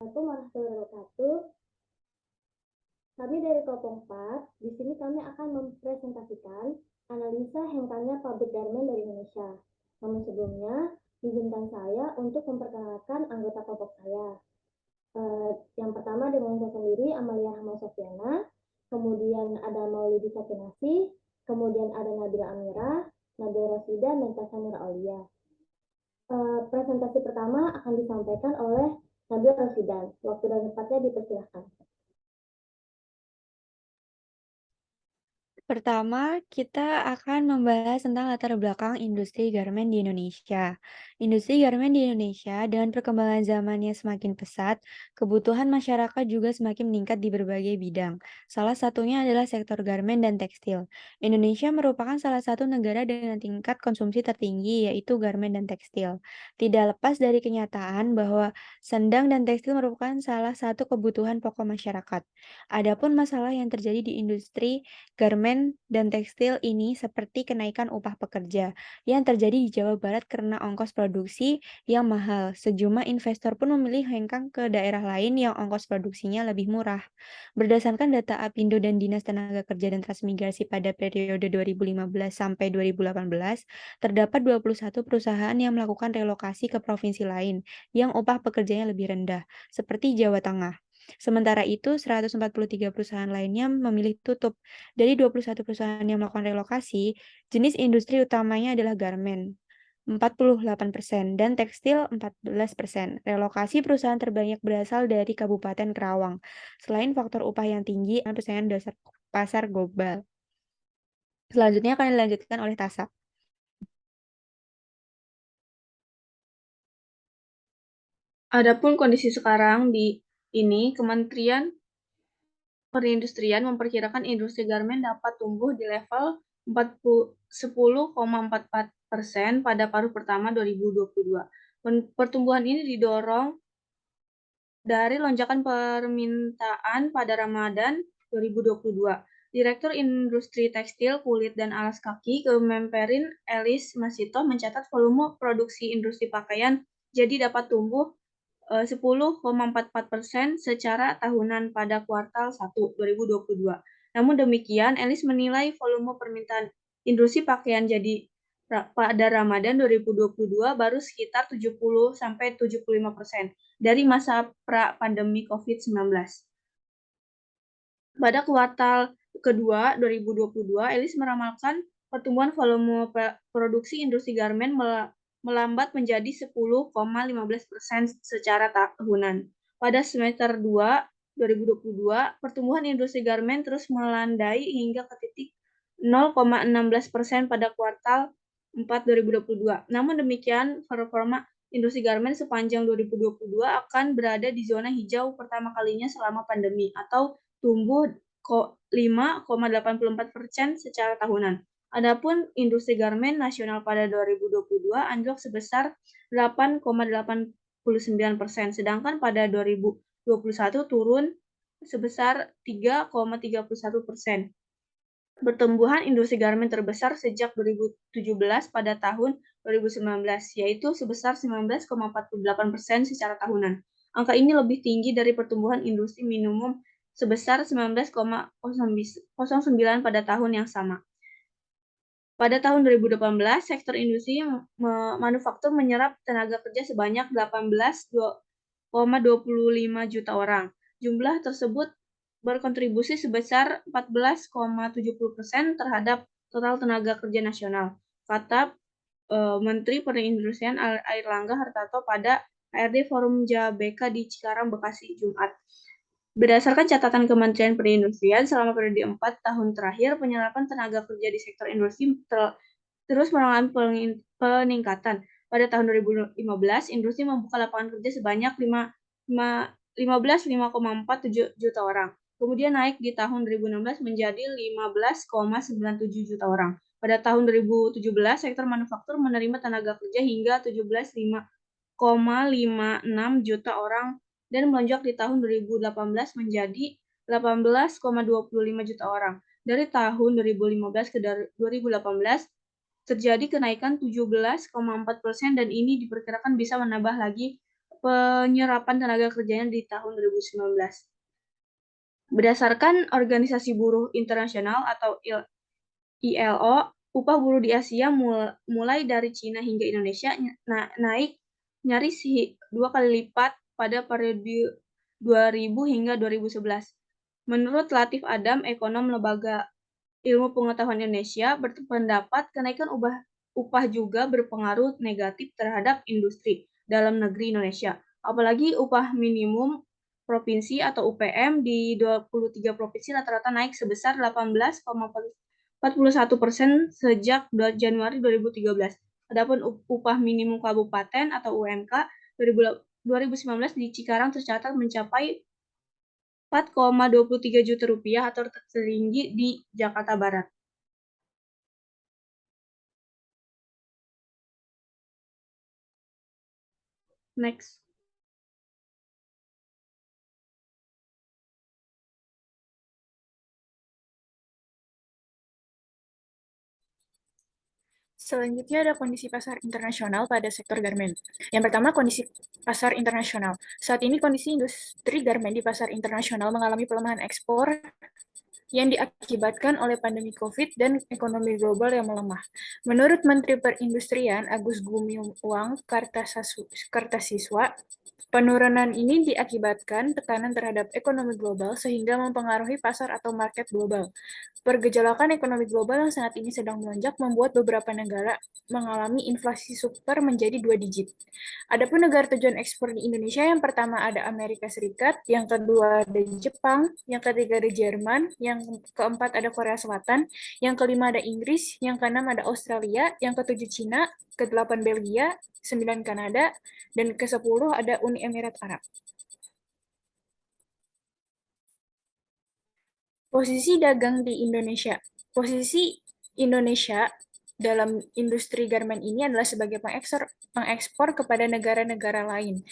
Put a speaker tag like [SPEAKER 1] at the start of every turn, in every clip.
[SPEAKER 1] Assalamualaikum warahmatullahi wabarakatuh. Kami dari kelompok 4, di sini kami akan mempresentasikan analisa hengkangnya pabrik garmen dari Indonesia. Namun sebelumnya, izinkan saya untuk memperkenalkan anggota kelompok saya. Yang pertama dengan saya sendiri, Amalia Rahma Sofiana, kemudian ada Maulidi Sakinasi, kemudian ada Nabila Amira, Nabila Rosida, dan Tasanira Aulia. Presentasi pertama akan disampaikan oleh Nabila Rosida. Waktu dan tempatnya dipersilahkan.
[SPEAKER 2] Pertama, kita akan membahas tentang latar belakang industri garmen di Indonesia. Industri garmen di Indonesia dengan perkembangan zamannya semakin pesat, kebutuhan masyarakat juga semakin meningkat di berbagai bidang. Salah satunya adalah sektor garmen dan tekstil. Indonesia merupakan salah satu negara dengan tingkat konsumsi tertinggi, yaitu garmen dan tekstil. Tidak lepas dari kenyataan bahwa sandang dan tekstil merupakan salah satu kebutuhan pokok masyarakat. Adapun masalah yang terjadi di industri garmen dan tekstil ini seperti kenaikan upah pekerja yang terjadi di Jawa Barat karena ongkos produksi yang mahal. Sejumlah investor pun memilih hengkang ke daerah lain yang ongkos produksinya lebih murah. Berdasarkan data Apindo dan Dinas Tenaga Kerja dan Transmigrasi pada periode 2015 sampai 2018, terdapat 21 perusahaan yang melakukan relokasi ke provinsi lain yang upah pekerjanya lebih rendah, seperti Jawa Tengah. Sementara itu, 143 perusahaan lainnya memilih tutup. Dari 21 perusahaan yang melakukan relokasi, jenis industri utamanya adalah garmen, 48%, dan tekstil 14%. Relokasi perusahaan terbanyak berasal dari Kabupaten Kerawang. Selain faktor upah yang tinggi dan persaingan dasar pasar global. Selanjutnya akan dilanjutkan oleh Tasa.
[SPEAKER 3] Adapun kondisi sekarang Kementerian Perindustrian memperkirakan industri garmen dapat tumbuh di level 10,44% pada paruh pertama 2022. Pertumbuhan ini didorong dari lonjakan permintaan pada Ramadan 2022. Direktur Industri Tekstil, Kulit, dan Alas Kaki Kemenperin Elis Masito mencatat volume produksi industri pakaian jadi dapat tumbuh 10,44% secara tahunan pada kuartal 1 2022. Namun demikian, Elis menilai volume permintaan industri pakaian jadi pada Ramadan 2022 baru sekitar 70-75% dari masa pra-pandemi COVID-19. Pada kuartal kedua 2022, Elis meramalkan pertumbuhan volume produksi industri garmen melambat menjadi 10,15% secara tahunan. Pada semester 2 2022, pertumbuhan industri garmen terus melandai hingga ke titik 0,16% pada kuartal 4 2022. Namun demikian, performa industri garmen sepanjang 2022 akan berada di zona hijau pertama kalinya selama pandemi atau tumbuh 5,84% secara tahunan. Adapun industri garmen nasional pada 2022 anjlok sebesar 8,89%, sedangkan pada 2021 turun sebesar 3,31%. Pertumbuhan industri garmen terbesar sejak 2017 pada tahun 2019, yaitu sebesar 19,48% secara tahunan. Angka ini lebih tinggi dari pertumbuhan industri minimum sebesar 19,09% pada tahun yang sama. Pada tahun 2018, sektor industri manufaktur menyerap tenaga kerja sebanyak 18,25 juta orang. Jumlah tersebut berkontribusi sebesar 14,70% terhadap total tenaga kerja nasional, kata Menteri Perindustrian Airlangga Hartarto pada HRD Forum JBK di Cikarang, Bekasi, Jumat. Berdasarkan catatan Kementerian Perindustrian, selama periode 4 tahun terakhir, penyerapan tenaga kerja di sektor industri terus mengalami peningkatan. Pada tahun 2015, industri membuka lapangan kerja sebanyak 15,47 juta orang. Kemudian naik di tahun 2016 menjadi 15,97 juta orang. Pada tahun 2017, sektor manufaktur menerima tenaga kerja hingga 17,56 juta orang dan melonjak di tahun 2018 menjadi 18,25 juta orang. Dari tahun 2015 ke 2018, terjadi kenaikan 17,4% dan ini diperkirakan bisa menambah lagi penyerapan tenaga kerjanya di tahun 2019. Berdasarkan Organisasi Buruh Internasional atau ILO, upah buruh di Asia mulai dari Cina hingga Indonesia naik nyaris 2 kali lipat pada periode 2000 hingga 2011. Menurut Latif Adam, ekonom Lembaga Ilmu Pengetahuan Indonesia, berpendapat kenaikan upah juga berpengaruh negatif terhadap industri dalam negeri Indonesia. Apalagi upah minimum provinsi atau UPM di 23 provinsi rata-rata naik sebesar 18,41% sejak Januari 2013. Adapun upah minimum kabupaten atau UMK 2019 di Cikarang tercatat mencapai 4,23 juta rupiah atau tertinggi di Jakarta Barat. Next.
[SPEAKER 4] Selanjutnya ada kondisi pasar internasional pada sektor garmen. Yang pertama, kondisi pasar internasional. Saat ini kondisi industri garmen di pasar internasional mengalami pelemahan ekspor yang diakibatkan oleh pandemi COVID dan ekonomi global yang melemah. Menurut Menteri Perindustrian Agus Gumiwang Kartasiswa, penurunan ini diakibatkan tekanan terhadap ekonomi global sehingga mempengaruhi pasar atau market global. Pergejolakan ekonomi global yang saat ini sedang melonjak membuat beberapa negara mengalami inflasi super menjadi 2 digit. Adapun negara tujuan ekspor di Indonesia, yang pertama ada Amerika Serikat, yang kedua ada Jepang, yang ketiga ada Jerman, yang keempat ada Korea Selatan, yang kelima ada Inggris, yang keenam ada Australia, yang ketujuh Cina, ke-8 Belgia, 9 Kanada, dan ke-10 ada Uni Emirat Arab. Posisi dagang di Indonesia. Posisi Indonesia dalam industri garmen ini adalah sebagai pengekspor kepada negara-negara lain.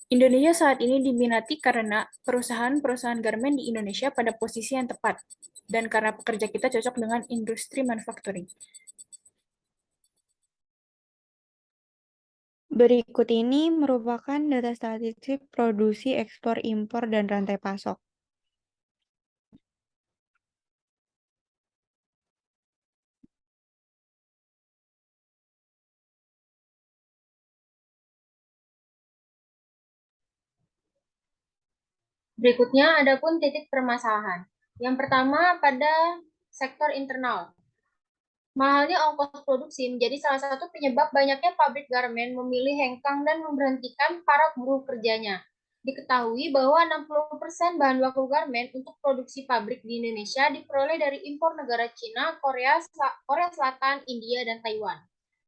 [SPEAKER 4] Indonesia saat ini diminati karena perusahaan-perusahaan garmen di Indonesia pada posisi yang tepat, dan karena pekerja kita cocok dengan industri manufacturing.
[SPEAKER 2] Berikut ini merupakan data statistik produksi, ekspor, impor, dan rantai pasok.
[SPEAKER 5] Berikutnya ada pun titik permasalahan. Yang pertama pada sektor internal. Mahalnya ongkos produksi menjadi salah satu penyebab banyaknya pabrik garmen memilih hengkang dan memberhentikan para buruh kerjanya. Diketahui bahwa 60% bahan baku garmen untuk produksi pabrik di Indonesia diperoleh dari impor negara Cina, Korea Selatan, India, dan Taiwan.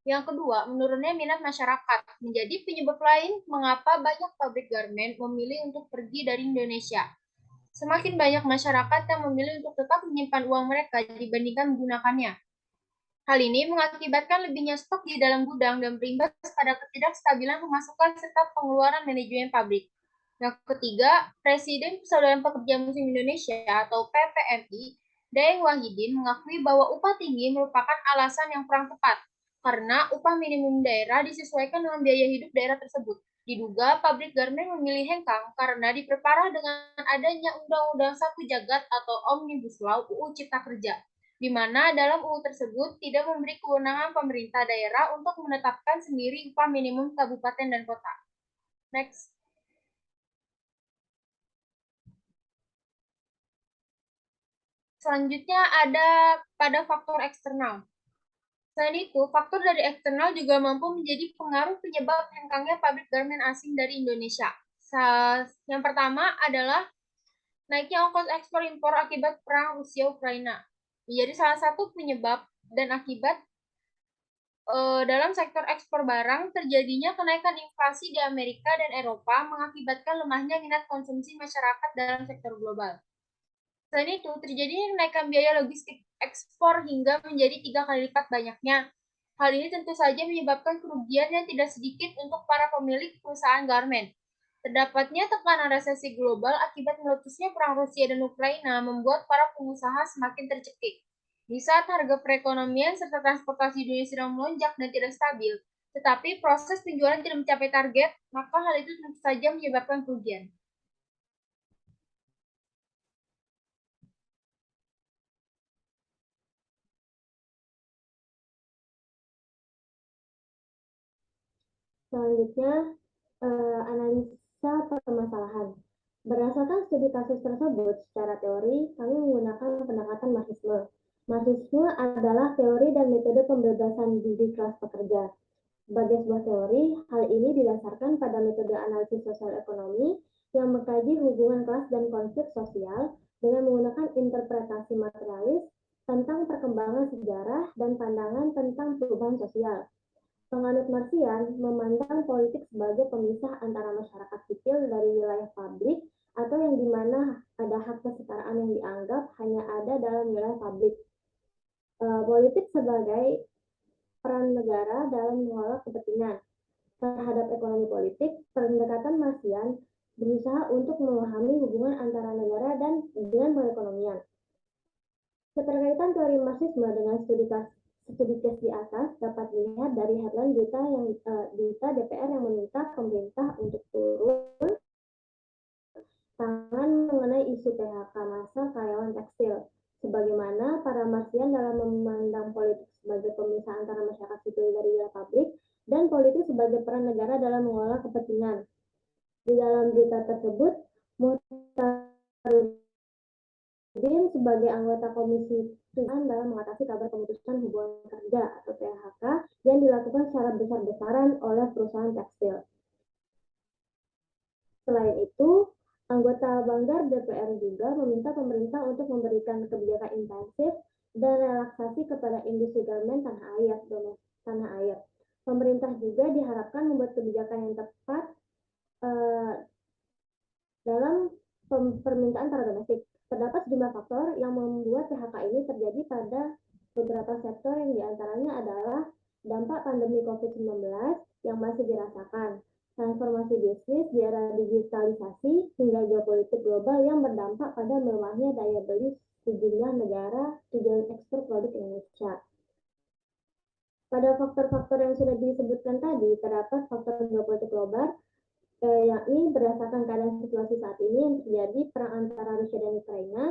[SPEAKER 5] Yang kedua, menurunnya minat masyarakat menjadi penyebab lain mengapa banyak pabrik garmen memilih untuk pergi dari Indonesia. Semakin banyak masyarakat yang memilih untuk tetap menyimpan uang mereka dibandingkan menggunakannya. Hal ini mengakibatkan lebihnya stok di dalam gudang dan berimbas pada ketidakstabilan pemasukan serta pengeluaran manajemen pabrik. Yang ketiga, Presiden Persaudaraan Pekerja Muslim Indonesia atau PPMI, Daeng Wahidin, mengakui bahwa upah tinggi merupakan alasan yang kurang tepat karena upah minimum daerah disesuaikan dengan biaya hidup daerah tersebut. Diduga pabrik garmen memilih hengkang karena diperparah dengan adanya Undang-Undang 1 Jagat atau Omnibus Law UU Cipta Kerja, di mana dalam UU tersebut tidak memberi kewenangan pemerintah daerah untuk menetapkan sendiri upah minimum kabupaten dan kota. Next. Selanjutnya ada pada faktor eksternal. Selain itu, faktor dari eksternal juga mampu menjadi pengaruh penyebab hengkangnya pabrik garmen asing dari Indonesia. Yang pertama adalah naiknya ongkos ekspor impor akibat perang Rusia-Ukraina. Menjadi salah satu penyebab dan akibat dalam sektor ekspor barang, terjadinya kenaikan inflasi di Amerika dan Eropa mengakibatkan lemahnya minat konsumsi masyarakat dalam sektor global. Selain itu, terjadinya kenaikan biaya logistik ekspor hingga menjadi 3 kali lipat banyaknya. Hal ini tentu saja menyebabkan kerugian yang tidak sedikit untuk para pemilik perusahaan garmen. Terdapatnya tekanan resesi global akibat meletusnya perang Rusia dan Ukraina membuat para pengusaha semakin tercekik. Di saat harga perekonomian serta transportasi dunia sedang melonjak dan tidak stabil, tetapi proses penjualan tidak mencapai target, maka hal itu tentu saja menyebabkan kerugian.
[SPEAKER 1] Selanjutnya, analisa permasalahan. Berdasarkan studi kasus tersebut, secara teori, kami menggunakan pendekatan marxisme. Marxisme adalah teori dan metode pembebasan diri kelas pekerja. Sebagai sebuah teori, hal ini didasarkan pada metode analisis sosial ekonomi yang mengkaji hubungan kelas dan konflik sosial dengan menggunakan interpretasi materialis tentang perkembangan sejarah dan pandangan tentang perubahan sosial. Penganut Marxian memandang politik sebagai pemisah antara masyarakat sipil dari wilayah publik atau yang dimana ada hak kesetaraan yang dianggap hanya ada dalam wilayah publik. Politik sebagai peran negara dalam mengelola kepentingan. Terhadap ekonomi politik, pendekatan Marxian berusaha untuk memahami hubungan antara negara dan dengan perekonomian. Keterkaitan teori Marxisme dengan studi case di atas dapat dilihat dari headline berita DPR yang meminta pemerintah untuk turun tangan mengenai isu PHK massal karyawan tekstil. Sebagaimana para Marxian dalam memandang politik sebagai pemisah antara masyarakat sipil dari wilayah publik dan politik sebagai peran negara dalam mengelola kepentingan. Di dalam berita tersebut, Muhtarudin sebagai anggota Komisi Tujuan dalam mengatasi kabar pemutusan hubungan kerja atau PHK yang dilakukan secara besar-besaran oleh perusahaan tekstil. Selain itu, anggota Banggar DPR juga meminta pemerintah untuk memberikan kebijakan intensif dan relaksasi kepada industri garmen tanah air. Pemerintah juga diharapkan membuat kebijakan yang tepat dalam permintaan para domestik. Terdapat sejumlah faktor yang membuat PHK ini terjadi pada beberapa sektor yang diantaranya adalah dampak pandemi COVID-19 yang masih dirasakan, transformasi bisnis di era digitalisasi, hingga geopolitik global yang berdampak pada melemahnya daya beli sejumlah negara tujuan ekspor produk Indonesia. Pada faktor-faktor yang sudah disebutkan tadi, terdapat faktor geopolitik global, yakni berdasarkan keadaan situasi saat ini yang terjadi perang antara Rusia dan Ukraina,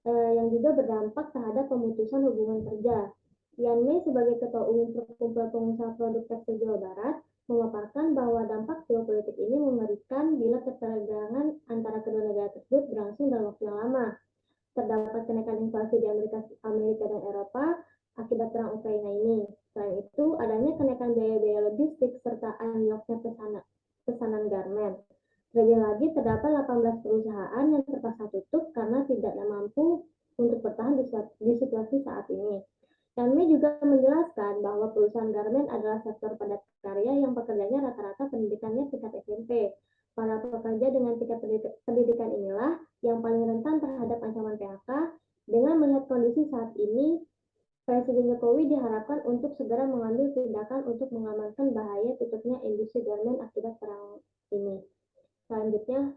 [SPEAKER 1] yang juga berdampak terhadap pemutusan hubungan kerja. Yan Mei sebagai Ketua Umum Perkumpulan Pengusaha Produk Tekstil Jawa Barat memaparkan bahwa dampak geopolitik ini mengerikan bila ketegangan antara kedua negara tersebut berlangsung dalam waktu yang lama. Terdapat kenaikan inflasi di Amerika dan Eropa akibat perang Ukraina ini. Selain itu, adanya kenaikan biaya-biaya logistik serta anjloknya pesanan garmen. Terlebih lagi, terdapat 18 perusahaan yang terpaksa tutup karena tidak mampu untuk bertahan di situasi saat ini. Kami juga menjelaskan bahwa perusahaan garmen adalah sektor padat karya yang pekerjanya rata-rata pendidikannya tingkat SMP. Para pekerja dengan tingkat pendidikan inilah yang paling rentan terhadap ancaman PHK. Dengan melihat kondisi saat ini, Presiden Jokowi diharapkan untuk segera mengambil tindakan untuk mengamankan bahaya tutupnya industri garmen akibat perang ini. Selanjutnya,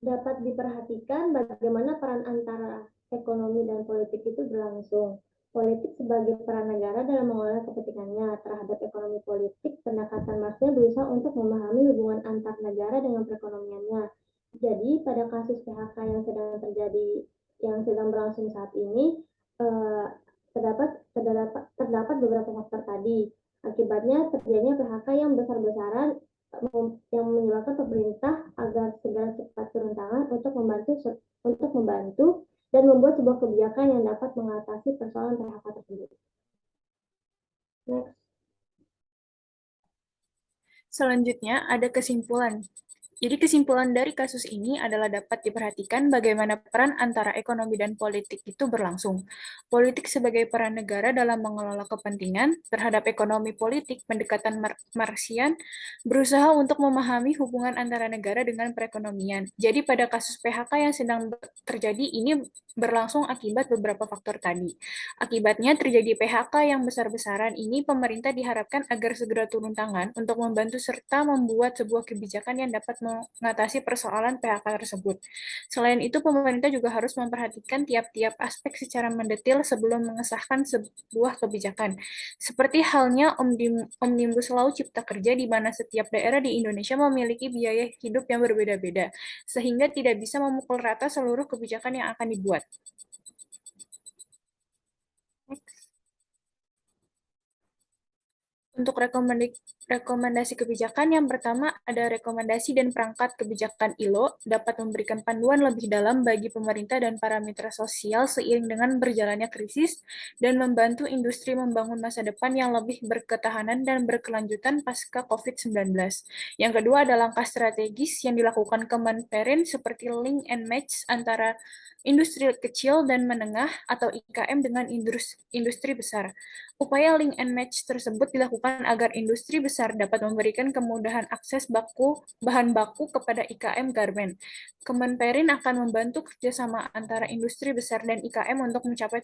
[SPEAKER 1] dapat diperhatikan bagaimana peran antara ekonomi dan politik itu berlangsung. Politik sebagai peran negara dalam mengelola kepentingannya terhadap ekonomi politik, pendekatan Marxisme berusaha untuk memahami hubungan antar negara dengan perekonomiannya. Jadi pada kasus PHK yang sedang berlangsung saat ini, terdapat beberapa faktor tadi. Akibatnya terjadinya PHK yang besar-besaran yang menyebabkan pemerintah agar segera cepat turun tangan untuk membantu dan membuat sebuah kebijakan yang dapat mengatasi persoalan PHK tersebut. Next.
[SPEAKER 4] Selanjutnya ada kesimpulan. Jadi kesimpulan dari kasus ini adalah dapat diperhatikan bagaimana peran antara ekonomi dan politik itu berlangsung. Politik sebagai peran negara dalam mengelola kepentingan terhadap ekonomi politik, pendekatan Marxian berusaha untuk memahami hubungan antara negara dengan perekonomian. Jadi pada kasus PHK yang sedang terjadi ini berlangsung akibat beberapa faktor tadi. Akibatnya terjadi PHK yang besar-besaran ini, pemerintah diharapkan agar segera turun tangan untuk membantu serta membuat sebuah kebijakan yang dapat mengatasi persoalan PHK tersebut. Selain itu, pemerintah juga harus memperhatikan tiap-tiap aspek secara mendetail sebelum mengesahkan sebuah kebijakan. Seperti halnya Omnibus Law Cipta Kerja, di mana setiap daerah di Indonesia memiliki biaya hidup yang berbeda-beda, sehingga tidak bisa memukul rata seluruh kebijakan yang akan dibuat. Untuk rekomendasi kebijakan, yang pertama ada rekomendasi dan perangkat kebijakan ILO dapat memberikan panduan lebih dalam bagi pemerintah dan para mitra sosial seiring dengan berjalannya krisis dan membantu industri membangun masa depan yang lebih berketahanan dan berkelanjutan pasca COVID-19. Yang kedua ada langkah strategis yang dilakukan Kemenperin seperti link and match antara industri kecil dan menengah atau IKM dengan industri besar. Upaya link and match tersebut dilakukan agar industri besar dapat memberikan kemudahan akses bahan baku kepada IKM garmen. Kemenperin akan membantu kerjasama antara industri besar dan IKM untuk mencapai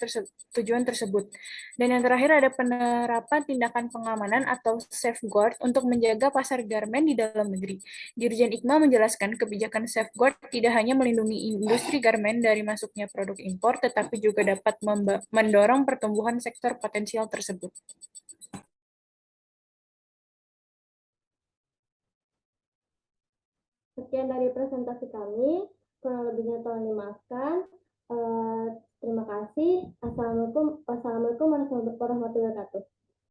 [SPEAKER 4] tujuan tersebut. Dan yang terakhir ada penerapan tindakan pengamanan atau safeguard untuk menjaga pasar garmen di dalam negeri. Dirjen IKMA menjelaskan kebijakan safeguard tidak hanya melindungi industri garmen dari masuknya produk impor, tetapi juga dapat mendorong pertumbuhan sektor potensial tersebut.
[SPEAKER 1] Sekian dari presentasi kami, kurang lebihnya tolong dimaafkan. Terima kasih. Wassalamualaikum warahmatullahi wabarakatuh.